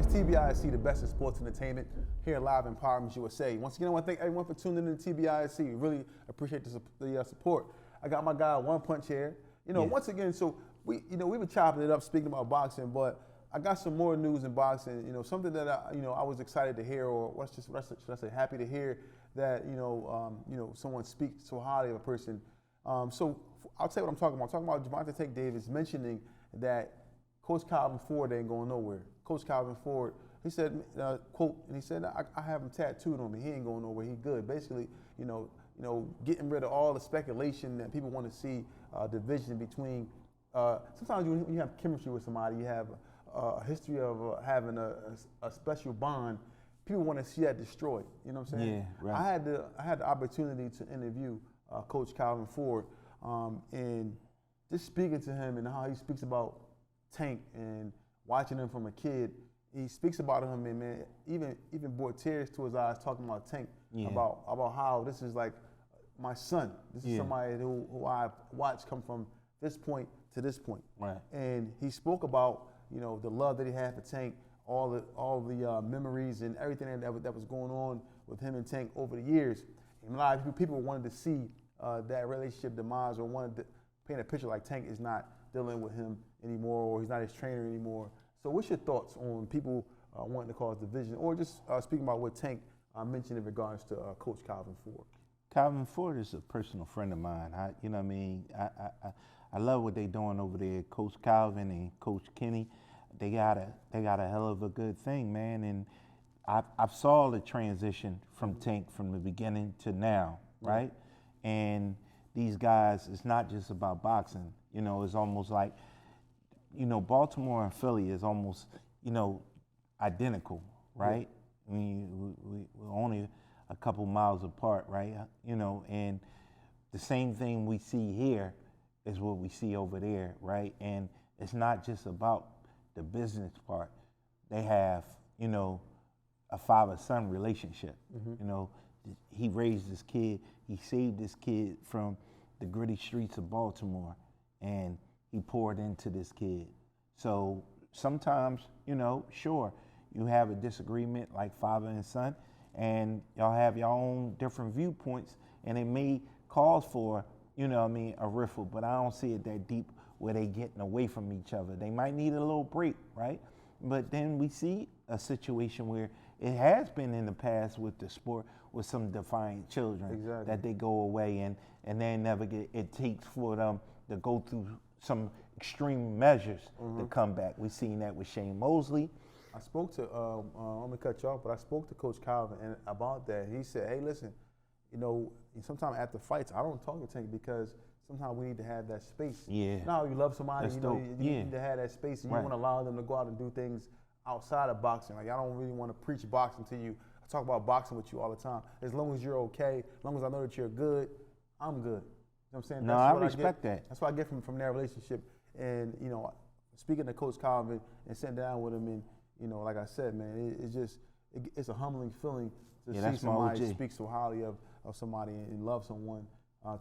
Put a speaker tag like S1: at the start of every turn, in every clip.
S1: TBISE, the best in sports entertainment, here live in Empowerment USA. Once again, I want to thank everyone for tuning in to TBISE. Really appreciate the support. I got my guy One Punch here. Once again, so we were chopping it up speaking about boxing, but I got some more news in boxing. Something that I was excited to hear, or should I say, happy to hear that someone speaks so highly of a person. So I'll tell you what I'm talking about. I'm talking about Gervonta Tank Davis mentioning that Coach Calvin Ford ain't going nowhere. Coach Calvin Ford, he said, quote, and he said, I have him tattooed on me. He ain't going nowhere. He good. Basically, getting rid of all the speculation that people want to see division between. Sometimes when you have chemistry with somebody, you have a history of having a special bond. People want to see that destroyed. You know what I'm saying?
S2: Yeah, right.
S1: I had the opportunity to interview Coach Calvin Ford, and just speaking to him and how he speaks about Tank and watching him from a kid, he speaks about him and man, even brought tears to his eyes talking about Tank, about how this is like my son. This is somebody who I watched come from this point to this point. Right. And he spoke about the love that he had for Tank, all the memories and everything that was going on with him and Tank over the years. And a lot of people wanted to see that relationship demise, or wanted to paint a picture like Tank is not dealing with him anymore, or he's not his trainer anymore. So what's your thoughts on people wanting to cause division, or just speaking about what Tank mentioned in regards to Coach Calvin Ford?
S2: Calvin Ford is a personal friend of mine. I love what they're doing over there. Coach Calvin and Coach Kenny, they got a hell of a good thing, man. And I saw the transition from Tank from the beginning to now, right? And these guys, it's not just about boxing. It's almost like, Baltimore and Philly is almost, identical, right? I mean, we're only a couple miles apart, right? And the same thing we see here is what we see over there, right? And it's not just about the business part. They have, a father-son relationship. He raised this kid, he saved this kid from the gritty streets of Baltimore, and he poured into this kid. So sometimes, sure, you have a disagreement like father and son, and y'all have your own different viewpoints, and it may cause for, a riffle, but I don't see it that deep where they getting away from each other. They might need a little break, right? But then we see a situation where it has been in the past with the sport, with some defiant children that they go away and they never get, it takes for them to go through some extreme measures to come back. We've seen that with Shane Mosley.
S1: I spoke to, let me cut you off, but I spoke to Coach Calvin about that. He said, hey, listen, sometimes after fights, I don't talk to Tank because sometimes we need to have that space. Yeah. Now you love somebody, you need to have that space, and you want to allow them to go out and do things outside of boxing. Like, I don't really want to preach boxing to you. I talk about boxing with you all the time. As long as you're okay, as long as I know that you're good, I'm good. You know what I'm saying?
S2: No, I respect that.
S1: That's what I get from their relationship. And, speaking to Coach Calvin and sitting down with him, and, like I said, man, it's a humbling feeling to see somebody speak so highly of somebody and love someone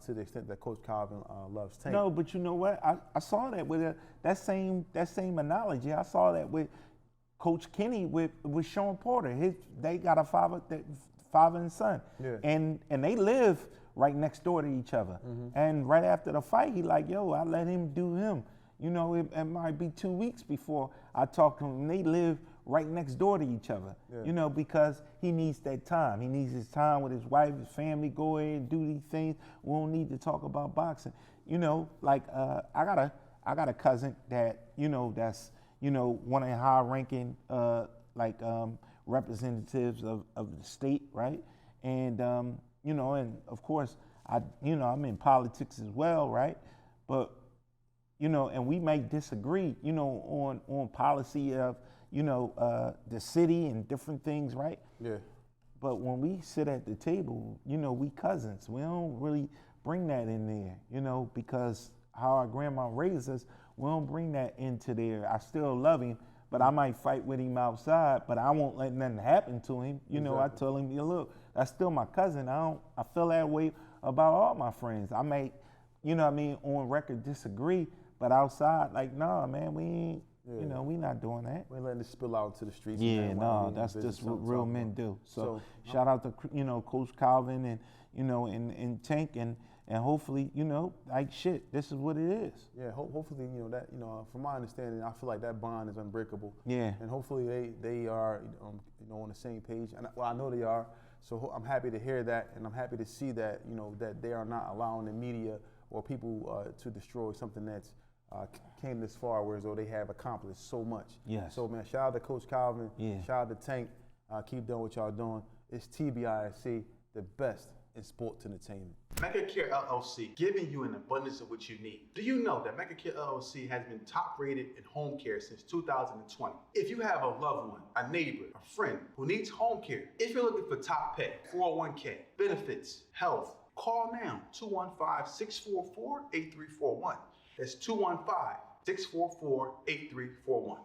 S1: to the extent that Coach Calvin loves Tank.
S2: No, but you know what? I saw that with that same analogy. I saw that with Coach Kenny with Sean Porter. They got a father and son, and they live right next door to each other. And right after the fight, he like, yo, I let him do him. It might be 2 weeks before I talk to him. And they live right next door to each other, because he needs that time. He needs his time with his wife, his family, go in and do these things. We don't need to talk about boxing. I got a cousin that, that's, one of the high-ranking, representatives of the state, right? And, and of course, I'm in politics as well, right? But, and we may disagree, on policy of, the city and different things, right? Yeah. But when we sit at the table, we cousins. We don't really bring that in there, because how our grandma raised us, we don't bring that into there. I still love him, but I might fight with him outside, but I won't let nothing happen to him. I tell him, look, that's still my cousin. I feel that way about all my friends. I may, on record disagree, but outside, like, nah, man, we ain't, You know, we not doing that.
S1: We're letting it spill out to the streets.
S2: Yeah, no, that's just what real men do. So shout out to, you know, Coach Calvin and, you know, and Tank and hopefully, you know, like shit, this is what it is.
S1: Yeah, hopefully, you know, that, you know, from my understanding, I feel like that bond is unbreakable.
S2: Yeah.
S1: And hopefully they are, you know, on the same page. And well, I know they are. So I'm happy to hear that, and I'm happy to see that, you know, that they are not allowing the media or people to destroy something that's came this far, whereas though they have accomplished so much.
S2: Yes.
S1: So man, shout out to Coach Calvin.
S2: Yeah.
S1: Shout out to Tank. Keep doing what y'all doing. It's TBISE, the best in sports entertainment.
S3: MegaCare LLC, giving you an abundance of what you need. Do you know that MegaCare LLC has been top rated in home care since 2020? If you have a loved one, a neighbor, a friend who needs home care, if you're looking for top pay, 401k, benefits, health, call now, 215-644-8341. That's 215-644-8341.